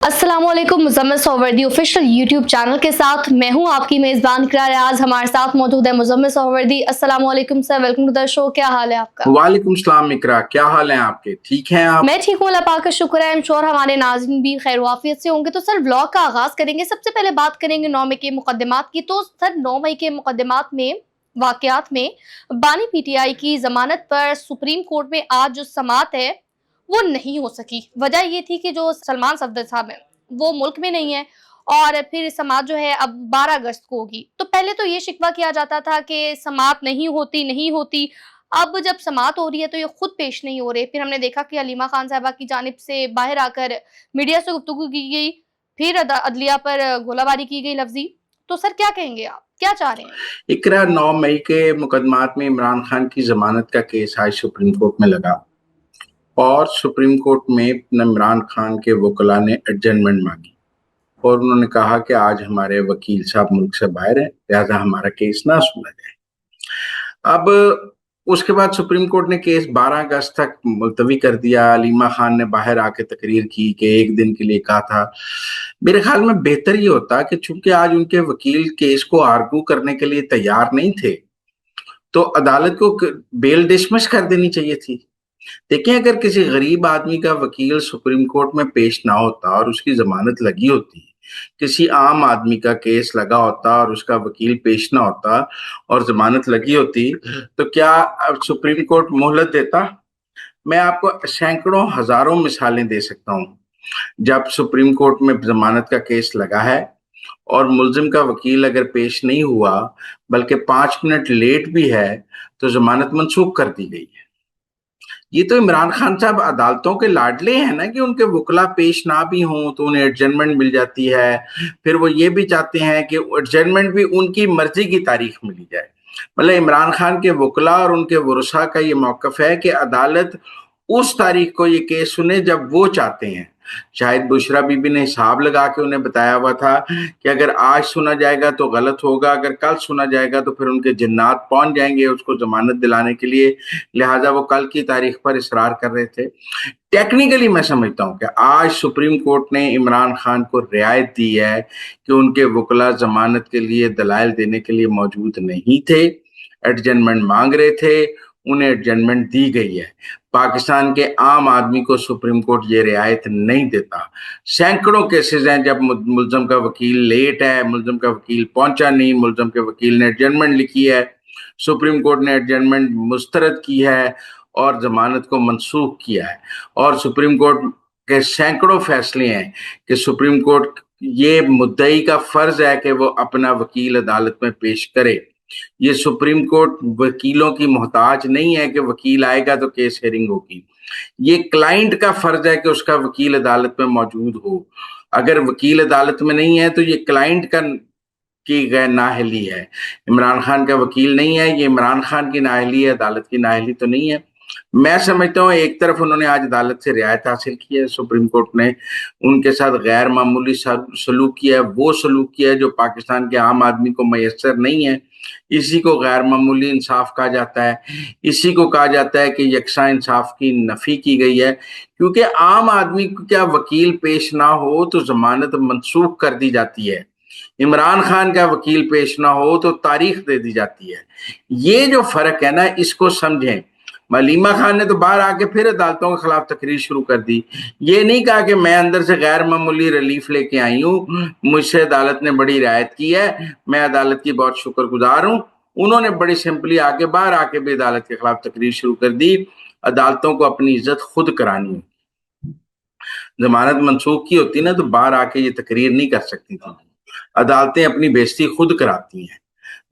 अस्सलाम वालेकुम। Muzammil सोहवर्दी official YouTube channel के साथ मैं हूं आपकी मेज़बान इकरार। आज हमारे साथ मौजूद है मुज़म्मिल सोहवर्दी। अस्सलाम वालेकुम sir, welcome to the show. क्या हाल है आपका? वालेकुम सलाम इकरा, क्या हाल है आपके? ठीक हैं आप? मैं ठीक हूँ, अल्लाह पाक का शुक्र है। आई एम श्योर हमारे नाज़रीन भी खैर वाफियत से होंगे। तो सर व्लॉग का आगाज़ करेंगे। सबसे पहले बात करेंगे 9 मई के मुकद्दमात की। तो सर 9 मई के मुकद्दमात में वाक़यात में बानी पीटीआई की ज़मानत पर सुप्रीम कोर्ट में आज जो समाअत है वो नहीं हो सकी। वजह ये थी कि जो सलमान सफदर साहब हैं वो मुल्क में नहीं है और फिर समाअत जो है अब 12 अगस्त को होगी। तो पहले तो ये शिकवा किया जाता था कि समाअत नहीं होती। अब जब समाअत हो रही है तो ये खुद पेश नहीं हो रहे। फिर हमने देखा कि हलीमा खान साहिबा की जानिब से बाहर आकर मीडिया से गुफ्तगू की गई, फिर अदलिया पर गोलाबारी की गई लफ्जी। तो सर क्या कहेंगे आप? क्या चाह रहे हैं? इकरा, 9 मई के मुकदमात में इमरान खान की जमानत का केस आज सुप्रीम कोर्ट में लगा और सुप्रीम कोर्ट में इमरान खान के वकला ने एडजमेंट मांगी और उन्होंने कहा कि आज हमारे वकील साहब मुल्क से बाहर हैं, लिहाजा हमारा केस ना सुना जाए। अब उसके बाद सुप्रीम कोर्ट ने केस 12 अगस्त तक मुलतवी कर दिया। हलीमा खान ने बाहर आके तकरीर की कि एक दिन के लिए कहा था। मेरे ख्याल में बेहतर ये होता कि चूंकि आज उनके वकील केस को आर्गू करने के लिए तैयार नहीं थे, तो अदालत को बेल डिसमिस कर देनी चाहिए थी। देखिए, अगर किसी गरीब आदमी का वकील सुप्रीम कोर्ट में पेश ना होता और उसकी जमानत लगी होती, किसी आम आदमी का केस लगा होता और उसका वकील पेश ना होता और जमानत लगी होती, तो क्या सुप्रीम कोर्ट मोहलत देता? मैं आपको सैकड़ों हजारों मिसालें दे सकता हूँ जब सुप्रीम कोर्ट में जमानत का केस लगा है और मुल्जिम का वकील अगर पेश नहीं हुआ बल्कि 5 मिनट लेट भी है तो जमानत मंसूख कर दी गई है। ये तो इमरान खान साहब अदालतों के लाडले हैं ना कि उनके वकला पेश ना भी हों तो उन्हें एडजमेंट मिल जाती है। फिर वो ये भी चाहते हैं कि एडजमेंट भी उनकी मर्जी की तारीख मिली जाए। मतलब इमरान खान के वकला और उनके वरुसा का ये मौकफ है कि अदालत उस तारीख को ये केस सुने जब वो चाहते हैं। शायद बुशरा बीबी ने हिसाब लगा के उन्हें बताया हुआ था कि अगर आज सुना जाएगा तो गलत होगा, अगर कल सुना जाएगा तो फिर उनके जिन्नात पहुंच जाएंगे उसको जमानत दिलाने के लिए, लिहाजा वो कल की तारीख पर इसरार कर रहे थे। टेक्निकली मैं समझता हूं कि आज सुप्रीम कोर्ट ने इमरान खान को रियायत दी है कि उनके वकला जमानत के लिए दलाइल देने के लिए मौजूद नहीं थे, एडजमेंट मांग रहे थे, उन्हें एडजमेंट दी गई है। पाकिस्तान के आम आदमी को सुप्रीम कोर्ट ये रियायत नहीं देता। सैकड़ों केसेस हैं जब मुल्ज़म का वकील लेट है, मुल्ज़म का वकील पहुंचा नहीं, मुल्ज़म के वकील ने एडजमेंट लिखी है, सुप्रीम कोर्ट ने एडजमेंट मुस्तरद की है और जमानत को मनसूख किया है। और सुप्रीम कोर्ट के सैकड़ों फैसले हैं कि सुप्रीम कोर्ट ये मुद्दई का फर्ज है कि वो अपना वकील अदालत में पेश करे। ये सुप्रीम कोर्ट वकीलों की मोहताज नहीं है कि वकील आएगा तो केस हेयरिंग होगी। ये क्लाइंट का फर्ज है कि उसका वकील अदालत में मौजूद हो। अगर वकील अदालत में नहीं है तो ये क्लाइंट का की गैर नाअहली है। इमरान खान का वकील नहीं है, ये इमरान खान की नाअहली है, अदालत की नाअहली तो नहीं है। मैं समझता हूँ एक तरफ उन्होंने आज अदालत से रियायत हासिल की है, सुप्रीम कोर्ट ने उनके साथ गैर मामूली सलूक किया है, वो सलूक किया है जो पाकिस्तान के आम आदमी को मैसर नहीं है। इसी को गैर मामूली इंसाफ कहा जाता है। इसी को कहा जाता है कि यकसा इंसाफ की नफी की गई है, क्योंकि आम आदमी को क्या वकील पेश ना हो तो जमानत मनसूख कर दी जाती है, इमरान खान का वकील पेश ना हो तो तारीख दे दी जाती है। ये जो फर्क है ना, इसको समझें। हलीमा खान ने तो बाहर आके फिर अदालतों के खिलाफ तकरीर शुरू कर दी। ये नहीं कहा कि मैं अंदर से गैर मामूली रिलीफ लेके आई हूँ, मुझसे अदालत ने बड़ी रियायत की है, मैं अदालत की बहुत शुक्रगुजार हूँ। उन्होंने बड़ी सिंपली आके बाहर आके भी अदालत के खिलाफ तकरीर शुरू कर दी। अदालतों को अपनी इज्जत खुद करानी है। जमानत मनसूख की होती ना तो बाहर आके ये तकरीर नहीं कर सकती थी। अदालतें अपनी बेइज्जती खुद कराती हैं।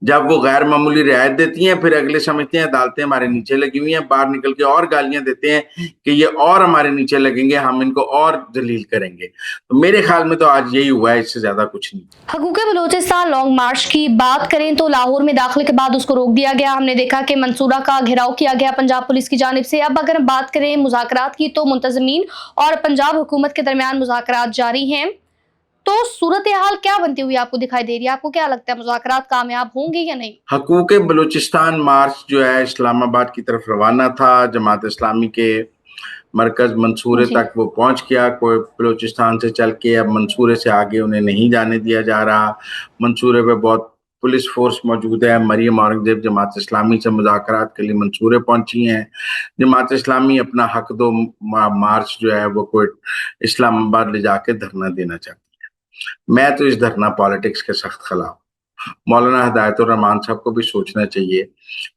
जब वो गैर मामूली रियायत देती हैं फिर अगले समझते हैं अदालतें हमारे नीचे लगी हुई हैं, बाहर निकल के और गालियां देते हैं कि ये और हमारे नीचे लगेंगे, हम इनको और जलील करेंगे। तो मेरे ख्याल में तो आज यही हुआ है, इससे ज्यादा कुछ नहीं। हकूक़ बलूचिस्तान लॉन्ग मार्च की बात करें तो लाहौर में दाखिले के बाद उसको रोक दिया गया। हमने देखा कि मंसूरा का घेराव किया गया पंजाब पुलिस की जानिब से। अब अगर हम बात करें मुज़ाकरात की तो मुंतज़मीन और पंजाब हुकूमत के दरमियान मुज़ाकरात जारी हैं। तो सूरत हाल क्या बनती हुई आपको दिखाई दे रही है? आपको क्या लगता है मुज़ाकरात कामयाब होंगे या नहीं? हकूक़ बलूचिस्तान मार्च जो है इस्लामाबाद की तरफ रवाना था जमात इस्लामी के मरकज मंसूरे जी। तक वो पहुंच गया, कोई बलूचिस्तान से चल के अब मंसूरे से आगे उन्हें नहीं जाने दिया जा रहा। मंसूरे पे बहुत पुलिस फोर्स मौजूद है। मरियम औरंगजेब जमात इस्लामी से मुज़ाकरात के लिए मंसूरे पहुंची हैं। जमात इस्लामी अपना हक दो मार्च जो है वो कोई इस्लामाबाद ले जाके धरना देना चाहती है। मैं तो इस धरना पॉलिटिक्स के सख्त खिलाफ। मौलाना हिदायतुर रहमान साहब को भी सोचना चाहिए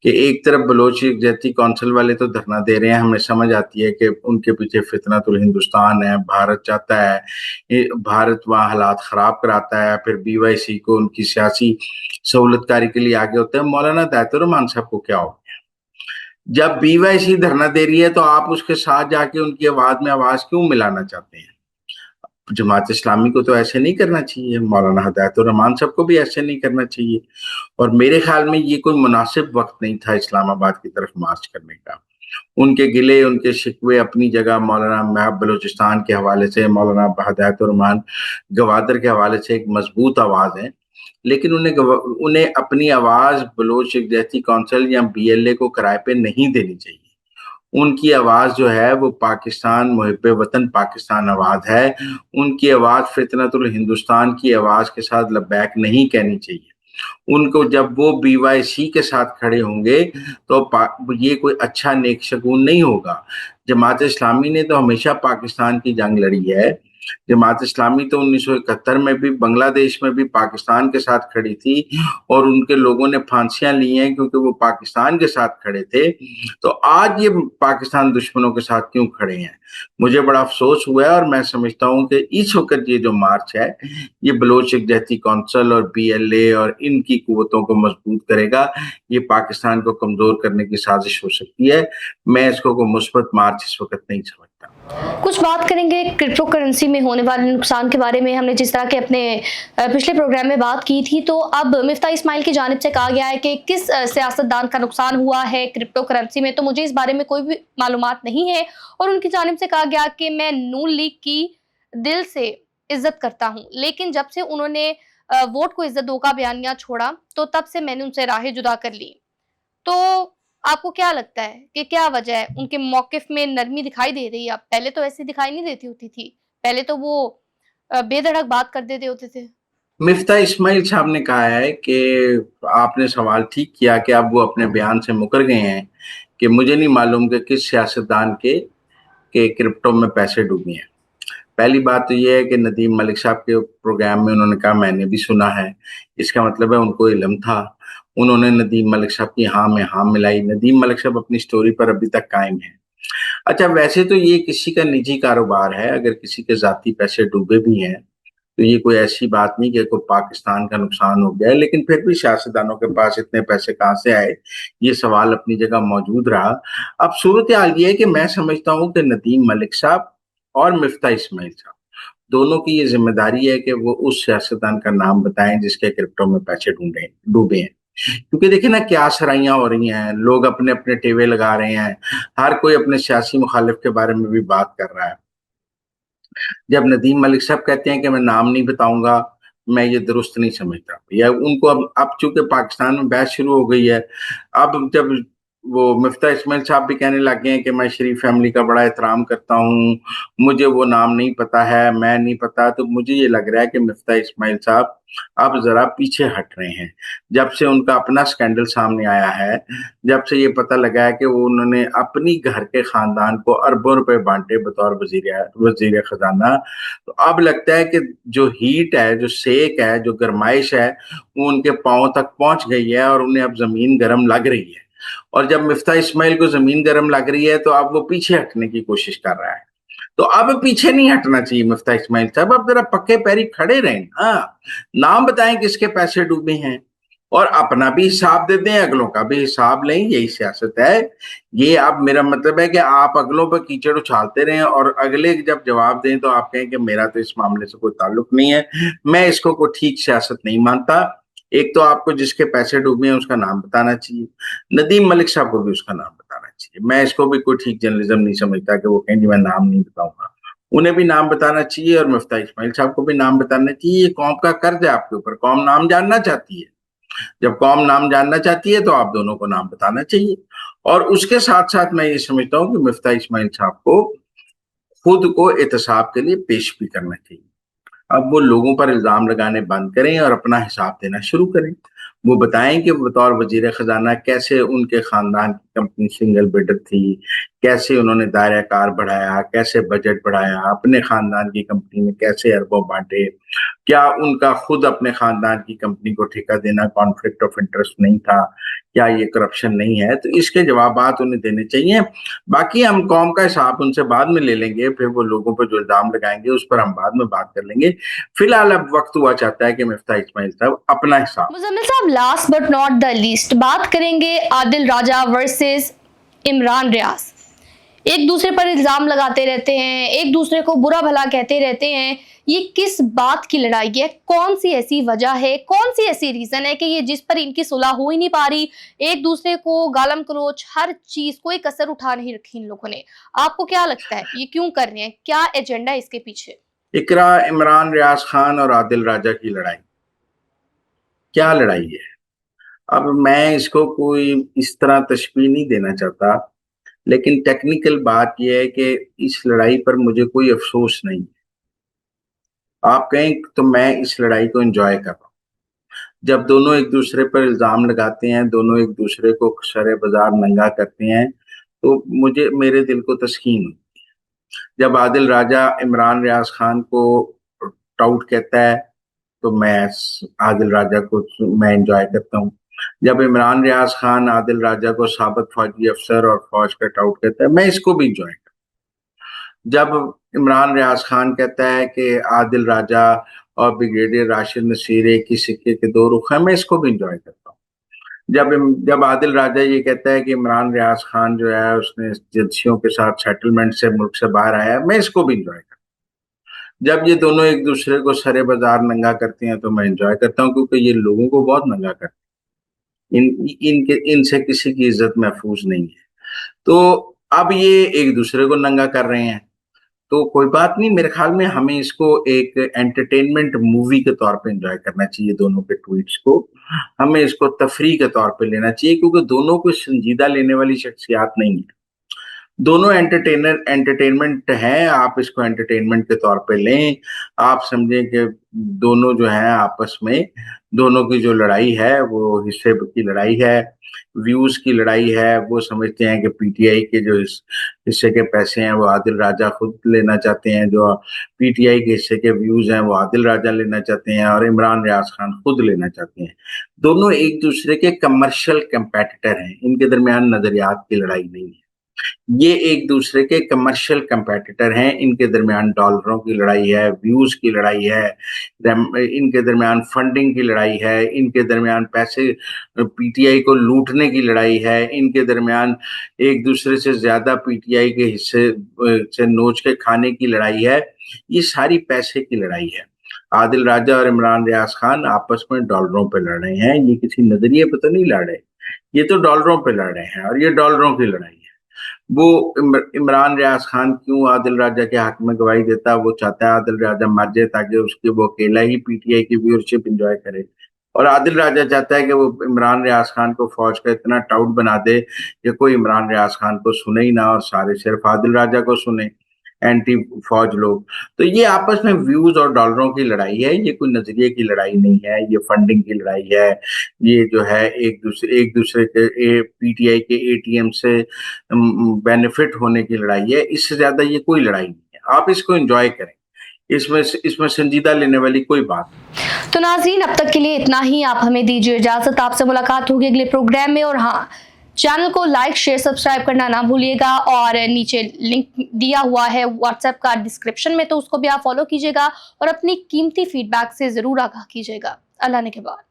कि एक तरफ बलोच यकजहती काउंसिल वाले तो धरना दे रहे हैं, हमें समझ आती है कि उनके पीछे फितनतुल हिंदुस्तान है, भारत चाहता है, भारत वहाँ हालात खराब कराता है, फिर BYC को उनकी सियासी सहूलतकारी के लिए आगे होते हैं। मौलाना हिदायतुर रहमान साहब को क्या हो, जब BYC धरना दे रही है तो आप उसके साथ जाके उनकी आवाज में आवाज क्यों मिलाना चाहते हैं? जमात इस्लामी को तो ऐसे नहीं करना चाहिए, मौलाना हिदायतुर रहमान साहब को भी ऐसे नहीं करना चाहिए। और मेरे ख्याल में ये कोई मुनासिब वक्त नहीं था इस्लामाबाद की तरफ मार्च करने का। उनके गिले, उनके शिकवे अपनी जगह, मौलाना महब बलूचिस्तान के हवाले से, मौलाना हिदायतुर रहमान गवादर के हवाले से एक मजबूत आवाज है, लेकिन उन्हें अपनी आवाज बलोच यकजहती काउंसिल या BLA को किराए पे नहीं देनी चाहिए। उनकी आवाज जो है वो पाकिस्तान मुहिब्बे वतन पाकिस्तान आवाज है। उनकी आवाज फितनतुल हिंदुस्तान की आवाज के साथ लब्बैक नहीं कहनी चाहिए। उनको जब वो BYC के साथ खड़े होंगे तो ये कोई अच्छा नेक शगुन नहीं होगा। जमात इस्लामी ने तो हमेशा पाकिस्तान की जंग लड़ी है। जमात इस्लामी तो 1971 में भी बांग्लादेश में भी पाकिस्तान के साथ खड़ी थी और उनके लोगों ने फांसियां ली हैं क्योंकि वो पाकिस्तान के साथ खड़े थे। तो आज ये पाकिस्तान दुश्मनों के साथ क्यों खड़े हैं? मुझे बड़ा अफसोस हुआ है और मैं समझता हूं कि इस वक्त ये जो मार्च है ये बलोच यकजहती काउंसिल और BLA और इनकी कुव्वतों को मजबूत करेगा। ये पाकिस्तान को कमजोर करने की साजिश हो सकती है। मैं इसको कोई मुस्बत मार्च इस वक्त नहीं समझता। कुछ बात करेंगे क्रिप्टो करेंसी में होने वाले नुकसान के बारे में। हमने जिस तरह के अपने पिछले प्रोग्राम में बात की थी, तो अब मिफ्ता इस्माइल की जानिब से कहा गया है कि किस सियासतदान का नुकसान हुआ है क्रिप्टो करेंसी में, तो मुझे इस बारे में कोई भी मालूमात नहीं है। और उनकी जानिब से कहा गया कि मैं नून लीग की दिल से इज्जत करता हूँ, लेकिन जब से उन्होंने वोट को इज्जत दो का बयानिया छोड़ा तो तब से मैंने उनसे राहें जुदा कर ली। तो आपको क्या लगता है कि क्या वजह है? उनके मौकिफ में नरमी दिखाई दे रही है अब, पहले तो ऐसी दिखाई नहीं देती होती थी, पहले तो वो बेधड़क बात कर देते होते थे। मिफ्ता इस्माइल साहब ने कहा है कि आपने सवाल ठीक किया कि अब वो अपने बयान से मुकर गए हैं कि मुझे नहीं मालूम कि किस सियासतदान के क्रिप्टो में पैसे डूबे हैं। पहली बात तो ये है कि नदीम मलिक साहब के प्रोग्राम में उन्होंने कहा मैंने भी सुना है, इसका मतलब है उनको इल्म था। उन्होंने नदीम मलिक साहब की हाँ में हाँ मिलाई। नदीम मलिक साहब अपनी स्टोरी पर अभी तक कायम है। अच्छा, वैसे तो ये किसी का निजी कारोबार है, अगर किसी के जाती पैसे डूबे भी हैं तो ये कोई ऐसी बात नहीं कि कोई पाकिस्तान का नुकसान हो गया है, लेकिन फिर भी सियासतदानों के पास इतने पैसे कहाँ से आए, ये सवाल अपनी जगह मौजूद रहा। अब सूरत हाल ये है कि मैं समझता हूँ कि नदीम मलिक साहब और मिफ्ता इस्माइल साहब दोनों की ये जिम्मेदारी है कि वो उस सियासतदान का नाम बताएं जिसके क्रिप्टो में पैसे डूबे हैं। क्योंकि देखिए ना क्या सराइयां हो रही हैं, लोग अपने अपने टेवे लगा रहे हैं, हर कोई अपने सियासी मुखालिफ के बारे में भी बात कर रहा है। जब नदीम मलिक साहब कहते हैं कि मैं नाम नहीं बताऊंगा, मैं ये दुरुस्त नहीं समझता। या उनको अब चूंकि पाकिस्तान में बहस शुरू हो गई है, अब जब वो मिफ्ता इस्माइल साहब भी कहने लग गए हैं कि मैं शरीफ फैमिली का बड़ा एहतराम करता हूँ, मुझे वो नाम नहीं पता है, मैं नहीं पता, तो मुझे ये लग रहा है कि मिफ्ता इस्माइल साहब अब जरा पीछे हट रहे हैं। जब से उनका अपना स्कैंडल सामने आया है, जब से ये पता लगा है कि वो उन्होंने अपनी घर के खानदान को अरबों रुपए बांटे बतौर वजीर खजाना, तो अब लगता है कि जो हीट है, जो सेक है, जो गरमाइश है, वो उनके पांव तक पहुंच गई है और उन्हें अब जमीन गर्म लग रही है। और जब मिफ्ता इस्माइल को जमीन गर्म लग रही है तो अब वो पीछे हटने की कोशिश कर रहा है। तो अब पीछे नहीं हटना चाहिए मिफ्ता इस्माइल साहब, अब जरा पक्के पैरी खड़े रहें। हाँ, नाम बताएं किसके पैसे डूबे हैं और अपना भी हिसाब दे दें, अगलों का भी हिसाब लें। यही सियासत है। ये अब मेरा मतलब है कि आप अगलों पर कीचड़ उछालते रहें और अगले जब जवाब दें तो आप कहें कि मेरा तो इस मामले से कोई ताल्लुक नहीं है। मैं इसको कोई ठीक सियासत नहीं मानता। एक तो आपको जिसके पैसे डूबे हैं उसका नाम बताना चाहिए, नदीम मलिक साहब को भी उसका नाम बताना चाहिए। मैं इसको भी कोई ठीक जर्नलिज्म नहीं समझता कि वो कहें जी मैं नाम नहीं बताऊंगा। उन्हें भी नाम बताना चाहिए और मिफ्ता इस्माइल साहब को भी नाम बताना चाहिए। ये कौम का कर्ज है आपके ऊपर, कौम नाम जानना चाहती है। जब कौम नाम जानना चाहती है तो आप दोनों को नाम बताना चाहिए। और उसके साथ साथ मैं ये समझता हूँ कि मिफ्ता इस्माइल साहब को खुद को एहतसाब के लिए पेश भी करना चाहिए। अब वो लोगों पर इल्ज़ाम लगाने बंद करें और अपना हिसाब देना शुरू करें। वो बताएँ कि बतौर वज़ीर ख़ज़ाना कैसे उनके ख़ानदान की कंपनी सिंगल बिडर थी, कैसे उन्होंने दायरा-कार बढ़ाया, कैसे बजट बढ़ाया, अपने ख़ानदान की कंपनी में कैसे अरबों बाँटे, क्या उनका खुद अपने ख़ानदान की कंपनी को ठेका देना कॉन्फ्लिक्ट ऑफ इंटरेस्ट नहीं था, क्या ये करप्शन नहीं है? तो इसके जवाबात उन्हें देने चाहिए। बाकी हम कौम का हिसाब उनसे बाद में ले लेंगे, फिर वो लोगों पर जो इल्ज़ाम लगाएँगे उस पर हम बाद में बात कर लेंगे। फिलहाल अब वक्त हुआ चाहता है कि मिफ्ता इस्माइल साहब अपना हिसाब। मुजम्मिल साहब, last but not the least बात करेंगे आदिल राजा वर्सेस इमरान रियाज। एक दूसरे पर इल्जाम लगाते रहते हैं, एक दूसरे को बुरा भला कहते रहते हैं। ये किस बात की लड़ाई है? कौन सी ऐसी वजह है, कौन सी ऐसी रीजन है कि ये जिस पर इनकी सुलह हो ही नहीं पा रही, एक दूसरे को गालम गलोच हर चीज, कोई कसर उठा नहीं रखी इन लोगों ने? आपको क्या लगता है ये क्यों कर रहे हैं? क्या एजेंडा है इसके पीछे? इकरा इमरान रियाज खान और आदिल राजा की लड़ाई, क्या लड़ाई है? अब मैं इसको कोई इस तरह तशबीह नहीं देना चाहता, लेकिन टेक्निकल बात यह है कि इस लड़ाई पर मुझे कोई अफसोस नहीं है। आप कहें तो मैं इस लड़ाई को एंजॉय कर रहा हूँ। जब दोनों एक दूसरे पर इल्ज़ाम लगाते हैं, दोनों एक दूसरे को शर बाज़ार नंगा करते हैं, तो मुझे मेरे दिल को तस्कीन होती है। जब आदिल राजा इमरान रियाज खान को टाउट कहता है, तो मैं आदिल राजा को मैं एंजॉय करता हूँ। जब इमरान रियाज खान आदिल राजा को साबित फौजी अफसर और फौज का टाउट कहता है, मैं इसको भी एंजॉय करता हूँ। जब इमरान रियाज खान कहता है कि आदिल राजा और ब्रिगेडियर राशिद नसीर एक ही सिक्के के दो रुख हैं, मैं इसको भी एंजॉय करता हूँ। जब आदिल राजा ये कहता है कि इमरान रियाज खान जो है उसने एजेंसियों के साथ सेटलमेंट से मुल्क से बाहर आया, मैं इसको भी एंजॉय करता हूँ। जब ये दोनों एक दूसरे को सरे बाजार नंगा करते हैं, तो मैं एंजॉय करता हूँ, क्योंकि ये लोगों को बहुत नंगा करते हैं। इनसे किसी की इज्जत महफूज नहीं है। तो अब ये एक दूसरे को नंगा कर रहे हैं, तो कोई बात नहीं। मेरे ख्याल में हमें इसको एक एंटरटेनमेंट मूवी के तौर पे एंजॉय करना चाहिए, दोनों के ट्वीट्स को। हमें इसको तफरीह के तौर पे लेना चाहिए, क्योंकि दोनों को संजीदा लेने वाली शख्सियात नहीं है। दोनों एंटरटेनमेंट है, आप इसको एंटरटेनमेंट के तौर पे लें। आप समझें कि दोनों जो हैं आपस में, दोनों की जो लड़ाई है वो हिस्से की लड़ाई है, व्यूज़ की लड़ाई है। वो समझते हैं कि पीटीआई के जो हिस्से के पैसे हैं वो आदिल राजा खुद लेना चाहते हैं, जो पीटीआई के हिस्से के व्यूज़ हैं वो आदिल राजा लेना चाहते हैं, और इमरान रियाज खान खुद लेना चाहते हैं। दोनों एक दूसरे के कमर्शियल कंपेटिटर हैं, इनके दरमियान नज़रियात की लड़ाई नहीं है। ये एक दूसरे के कमर्शियल कंपेटिटर हैं, इनके दरमियान डॉलरों की लड़ाई है, व्यूज की लड़ाई है, इनके दरमियान फंडिंग की लड़ाई है, इनके दरमियान पैसे पीटीआई को लूटने की लड़ाई है, इनके दरमियान एक दूसरे से ज्यादा पीटीआई के हिस्से से नोच के खाने की लड़ाई है। ये सारी पैसे की लड़ाई है। आदिल राजा और इमरान रियाज खान आपस में डॉलरों पे लड़ रहे हैं, ये किसी नजरिए पे तो नहीं लड़ रहे, ये तो डॉलरों पे लड़ रहे हैं, और ये डॉलरों की लड़ाई है। वो इमरान रियाज खान क्यों आदिल राजा के हक में गवाही देता? वो चाहता है आदिल राजा मर जाए, ताकि उसके वो अकेला ही पीटीआई की व्यूअरशिप एंजॉय करे। और आदिल राजा चाहता है कि वो इमरान रियाज खान को फौज का इतना टाउट बना दे कि कोई इमरान रियाज खान को सुने ही ना, और सारे सिर्फ आदिल राजा को सुने, एंटी फौज लोग। तो ये आपस में व्यूज और डॉलरों की लड़ाई है, ये कोई नजरिए की लड़ाई नहीं है, ये फंडिंग की लड़ाई है। ये जो है एक दूसरे के पीटीआई के एटीएम से बेनिफिट होने की लड़ाई है। इससे ज्यादा ये कोई लड़ाई नहीं है। आप इसको एंजॉय करें, इसमें संजीदा लेने वाली कोई बात नहीं। तो नाज़रीन, अब तक के लिए इतना ही। आप हमें दीजिए इजाजत, आपसे मुलाकात होगी अगले प्रोग्राम में। और हाँ, चैनल को लाइक, शेयर, सब्सक्राइब करना ना भूलिएगा, और नीचे लिंक दिया हुआ है व्हाट्सएप का डिस्क्रिप्शन में, तो उसको भी आप फॉलो कीजिएगा और अपनी कीमती फीडबैक से जरूर आगाह कीजिएगा। अल्लाह ने के बाद।